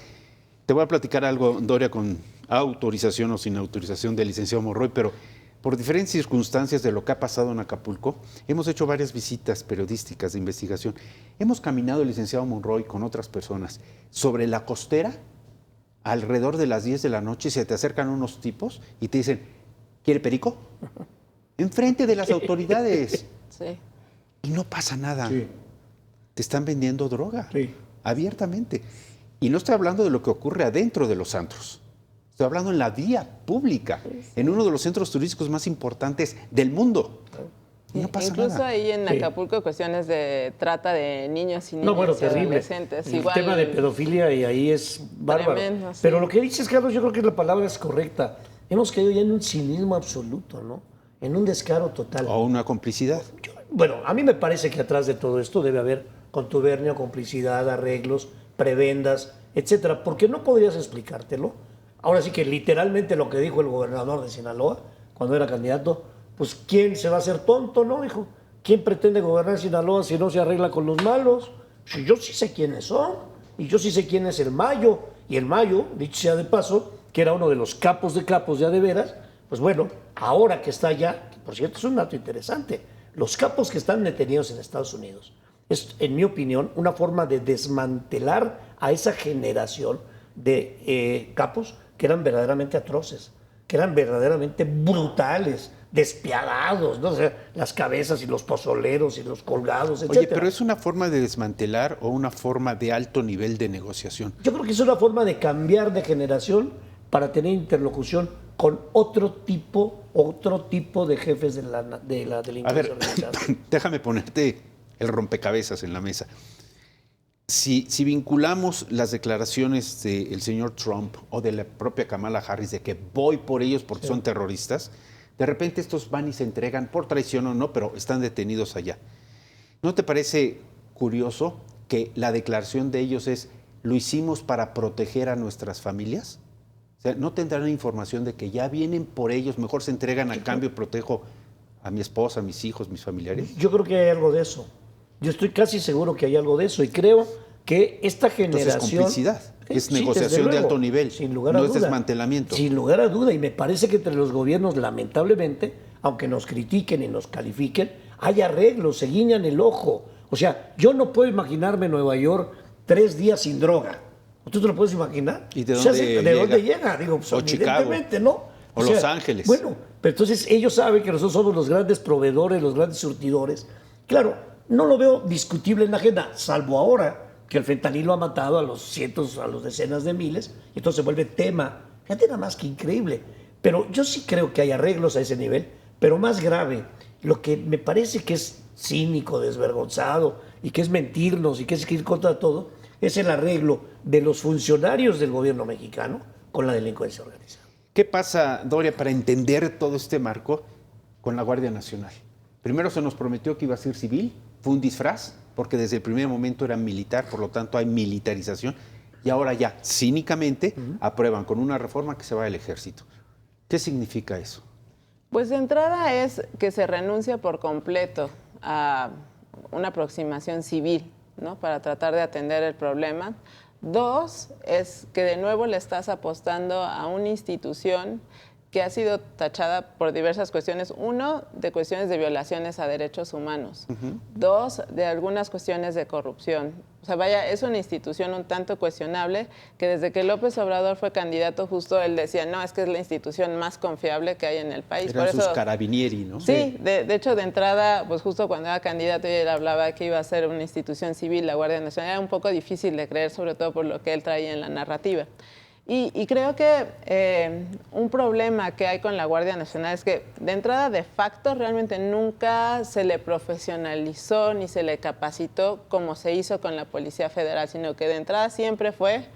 Te voy a platicar algo, Doria, con autorización o sin autorización del licenciado Monroy, pero por diferentes circunstancias de lo que ha pasado en Acapulco, hemos hecho varias visitas periodísticas de investigación. Hemos caminado, el licenciado Monroy, con otras personas sobre la costera alrededor de las 10 de la noche se te acercan unos tipos y te dicen, ¿quiere perico? Enfrente de las autoridades. Sí. Y no pasa nada. Sí. Te están vendiendo droga. Sí. Abiertamente. Y no estoy hablando de lo que ocurre adentro de los antros. Estoy hablando en la vía pública, en uno de los centros turísticos más importantes del mundo. Y no pasa Incluso nada. ahí en Sí. Acapulco cuestiones de trata de niños y niñas No, bueno, y terrible. adolescentes. El Igual, tema de pedofilia y ahí es bárbaro. Tremendo, sí. Pero lo que dices, Carlos, yo creo que la palabra es correcta. Hemos caído ya en un cinismo absoluto, ¿no? En un descaro total. O una complicidad. Bueno, a mí me parece que atrás de todo esto debe haber contubernio, complicidad, arreglos, prebendas, etcétera, porque no podrías explicártelo. Ahora sí que literalmente lo que dijo el gobernador de Sinaloa cuando era candidato, pues ¿quién se va a hacer tonto, no? Dijo, ¿quién pretende gobernar Sinaloa si no se arregla con los malos? Si yo sí sé quiénes son, y yo sí sé quién es el Mayo, y el Mayo, dicho sea de paso, que era uno de los capos de a de veras, pues bueno, ahora que está allá, que por cierto es un dato interesante, los capos que están detenidos en Estados Unidos, es, en mi opinión, una forma de desmantelar a esa generación de capos que eran verdaderamente atroces, que eran verdaderamente brutales, despiadados, ¿no? O sea, las cabezas y los pozoleros y los colgados, etc. Oye, pero ¿es una forma de desmantelar o una forma de alto nivel de negociación? Yo creo que es una forma de cambiar de generación para tener interlocución con otro tipo de jefes de la A delincuencia ver, organizada. déjame ponerte el rompecabezas en la mesa. Si vinculamos las declaraciones del señor Trump o de la propia Kamala Harris de que voy por ellos porque son terroristas, de repente estos van y se entregan por traición o no, pero están detenidos allá. ¿No te parece curioso que la declaración de ellos es lo hicimos para proteger a nuestras familias? O sea, ¿no tendrán información de que ya vienen por ellos, mejor se entregan a cambio, protejo a mi esposa, a mis hijos, mis familiares? Yo creo que hay algo de eso. Yo estoy casi seguro que hay algo de eso y creo que esta generación... Entonces es complicidad, es Sí, negociación desde de luego, alto nivel, sin lugar a no es duda. desmantelamiento. Sin lugar a duda, y me parece que entre los gobiernos, lamentablemente, aunque nos critiquen y nos califiquen, hay arreglos, se guiñan el ojo. O sea, yo no puedo imaginarme Nueva York 3 días sin droga. ¿Tú te lo puedes imaginar? ¿Y de O sea, dónde ¿de llega? dónde llega? Digo, pues, O Chicago. evidentemente, ¿no? O Los Ángeles. Bueno, pero entonces ellos saben que nosotros somos los grandes proveedores, los grandes surtidores. Claro, no lo veo discutible en la agenda, salvo ahora que el fentanilo ha matado a los cientos, a los decenas de miles, y entonces se vuelve tema. Fíjate nada más que increíble. Pero yo sí creo que hay arreglos a ese nivel, pero más grave, lo que me parece que es cínico, desvergonzado, y que es mentirnos, y que es ir contra todo, es el arreglo de los funcionarios del gobierno mexicano con la delincuencia organizada. ¿Qué pasa, Doria, para entender todo este marco con la Guardia Nacional? Primero se nos prometió que iba a ser civil, fue un disfraz, porque desde el primer momento era militar, por lo tanto hay militarización, y ahora ya, cínicamente, aprueban con una reforma que se va al ejército. ¿Qué significa eso? Pues de entrada es que se renuncia por completo a una aproximación civil, ¿no? Para tratar de atender el problema. 2, es que de nuevo le estás apostando a una institución que ha sido tachada por diversas cuestiones. 1, de cuestiones de violaciones a derechos humanos. 2, de algunas cuestiones de corrupción. O sea, vaya, es una institución un tanto cuestionable que desde que López Obrador fue candidato, justo él decía, no, es que es la institución más confiable que hay en el país. Eran por sus eso, carabinieri, ¿no? Sí, de hecho, de entrada, pues justo cuando era candidato y él hablaba que iba a ser una institución civil, la Guardia Nacional, era un poco difícil de creer, sobre todo por lo que él traía en la narrativa. Y creo que un problema que hay con la Guardia Nacional es que de entrada, de facto, realmente nunca se le profesionalizó ni se le capacitó como se hizo con la Policía Federal, sino que de entrada siempre fue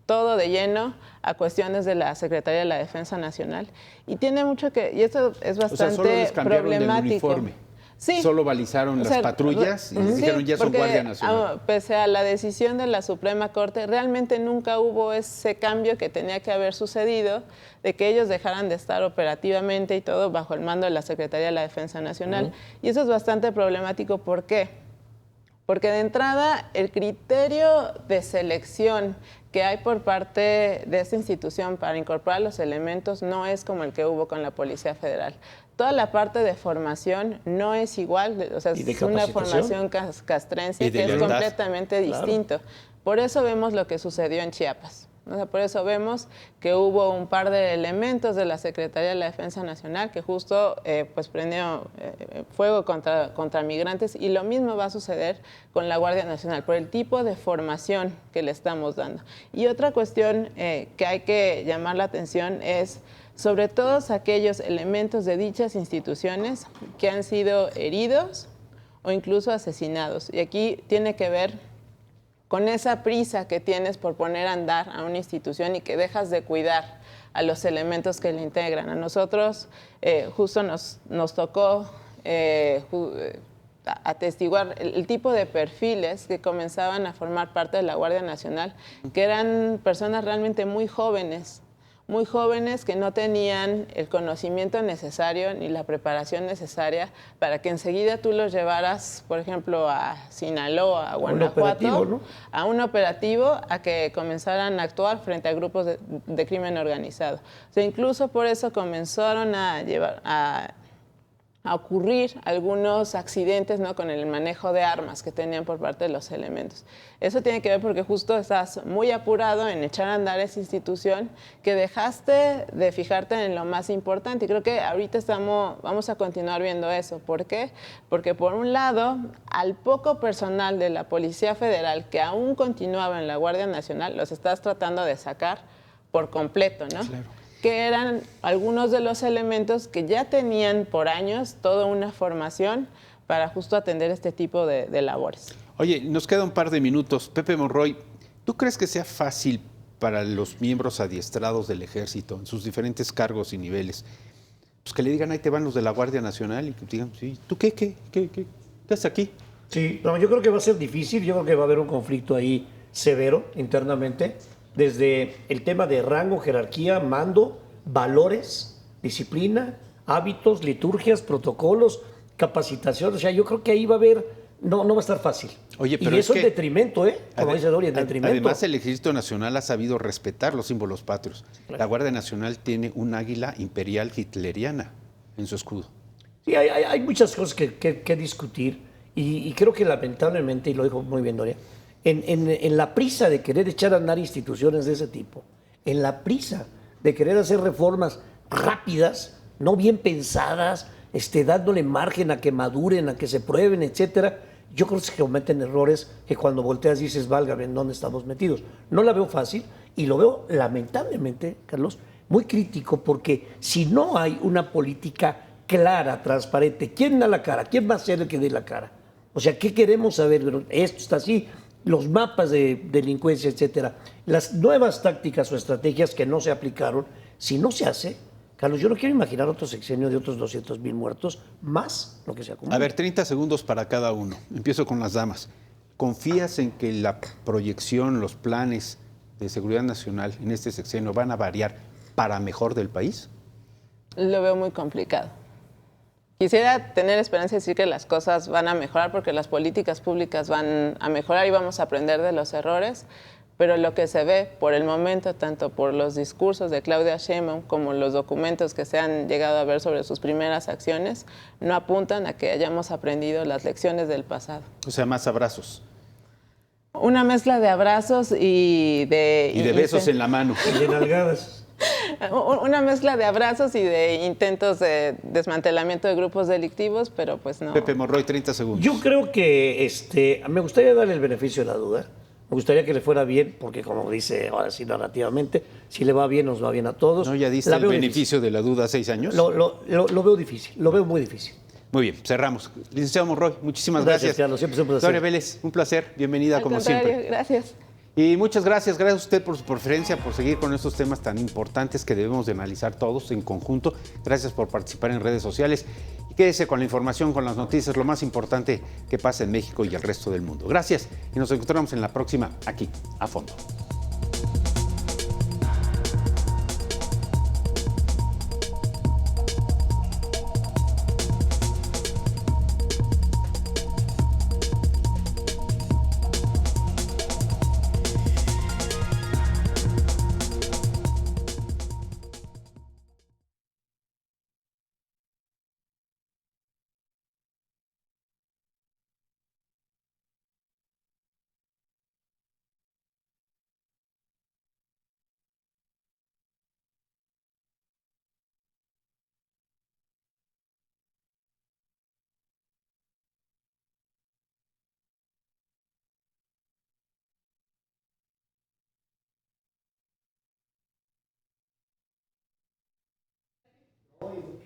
todo de lleno a cuestiones de la Secretaría de la Defensa Nacional. Y tiene mucho que, y esto es bastante O sea, solo les cambiaron el problemático. uniforme. Sí. Solo balizaron las patrullas y les dijeron ya son porque, Guardia Nacional. Pese a la decisión de la Suprema Corte, realmente nunca hubo ese cambio que tenía que haber sucedido, de que ellos dejaran de estar operativamente y todo bajo el mando de la Secretaría de la Defensa Nacional. Y eso es bastante problemático. ¿Por qué? Porque de entrada el criterio de selección que hay por parte de esta institución para incorporar los elementos no es como el que hubo con la Policía Federal. Toda la parte de formación no es igual, o sea, es una formación castrense que es completamente distinto. Por eso vemos lo que sucedió en Chiapas. O sea, por eso vemos que hubo un par de elementos de la Secretaría de la Defensa Nacional que justo pues prendió fuego contra migrantes, y lo mismo va a suceder con la Guardia Nacional por el tipo de formación que le estamos dando. Y otra cuestión que hay que llamar la atención es sobre todos aquellos elementos de dichas instituciones que han sido heridos o incluso asesinados. Y aquí tiene que ver con esa prisa que tienes por poner a andar a una institución y que dejas de cuidar a los elementos que le integran. A nosotros justo nos tocó atestiguar el tipo de perfiles que comenzaban a formar parte de la Guardia Nacional, que eran personas realmente muy jóvenes que no tenían el conocimiento necesario ni la preparación necesaria para que enseguida tú los llevaras, por ejemplo, a Sinaloa, a Guanajuato, ¿no? A un operativo, a que comenzaran a actuar frente a grupos de crimen organizado. O sea, incluso por eso comenzaron a ocurrir algunos accidentes, ¿no?, con el manejo de armas que tenían por parte de los elementos. Eso tiene que ver porque justo estás muy apurado en echar a andar esa institución que dejaste de fijarte en lo más importante. Y creo que ahorita vamos a continuar viendo eso. ¿Por qué? Porque por un lado, al poco personal de la Policía Federal que aún continuaba en la Guardia Nacional, los estás tratando de sacar por completo, ¿no? Claro. Que eran algunos de los elementos que ya tenían por años toda una formación para justo atender este tipo de labores. Oye, nos queda un par de minutos. Pepe Monroy, ¿tú crees que sea fácil para los miembros adiestrados del Ejército en sus diferentes cargos y niveles, pues que le digan, ahí te van los de la Guardia Nacional, y que digan, sí, ¿tú qué haces aquí? Sí, no, yo creo que va a ser difícil, yo creo que va a haber un conflicto ahí severo internamente, desde el tema de rango, jerarquía, mando, valores, disciplina, hábitos, liturgias, protocolos, capacitación. O sea, yo creo que ahí va a haber, no va a estar fácil. Oye, pero y eso es detrimento, ¿eh? Como dice Doria, detrimento. Además, el Ejército Nacional ha sabido respetar los símbolos patrios. Claro. La Guardia Nacional tiene un águila imperial hitleriana en su escudo. Sí, hay muchas cosas que discutir, y creo que lamentablemente, y lo dijo muy bien Doria, en la prisa de querer echar a andar instituciones de ese tipo, en la prisa de querer hacer reformas rápidas, no bien pensadas, dándole margen a que maduren, a que se prueben, etcétera, yo creo que se cometen errores que cuando volteas dices, válgame, ¿en dónde estamos metidos? No la veo fácil, y lo veo lamentablemente, Carlos, muy crítico, porque si no hay una política clara, transparente, ¿quién da la cara? ¿Quién va a ser el que dé la cara? O sea, ¿qué queremos saber? Esto está así, los mapas de delincuencia, etcétera, las nuevas tácticas o estrategias que no se aplicaron, si no se hace, Carlos, yo no quiero imaginar otro sexenio de otros 200,000 muertos, más lo que se acumula. A ver, 30 segundos para cada uno. Empiezo con las damas. ¿Confías en que la proyección, los planes de seguridad nacional en este sexenio van a variar para mejor del país? Lo veo muy complicado. Quisiera tener esperanza y decir que las cosas van a mejorar porque las políticas públicas van a mejorar y vamos a aprender de los errores, pero lo que se ve por el momento, tanto por los discursos de Claudia Sheinbaum como los documentos que se han llegado a ver sobre sus primeras acciones, no apuntan a que hayamos aprendido las lecciones del pasado. O sea, más abrazos. Una mezcla de abrazos y de besos en la mano. Y de nalgadas. Una mezcla de abrazos y de intentos de desmantelamiento de grupos delictivos, pero pues no. Pepe Monroy, 30 segundos. Yo creo que me gustaría darle el beneficio de la duda. Me gustaría que le fuera bien, porque como dice ahora sí narrativamente, si le va bien, nos va bien a todos. ¿No ya diste el beneficio de la duda 6 años? Lo veo difícil, lo veo muy difícil. Muy bien, cerramos. Licenciado Monroy, muchísimas gracias. Carlos, siempre es un placer. Doria Vélez, un placer, bienvenida como siempre. Gracias. Y muchas gracias a usted por su preferencia, por seguir con estos temas tan importantes que debemos de analizar todos en conjunto. Gracias por participar en redes sociales. Y quédese con la información, con las noticias, lo más importante que pasa en México y el resto del mundo. Gracias y nos encontramos en la próxima, aquí, a fondo. muy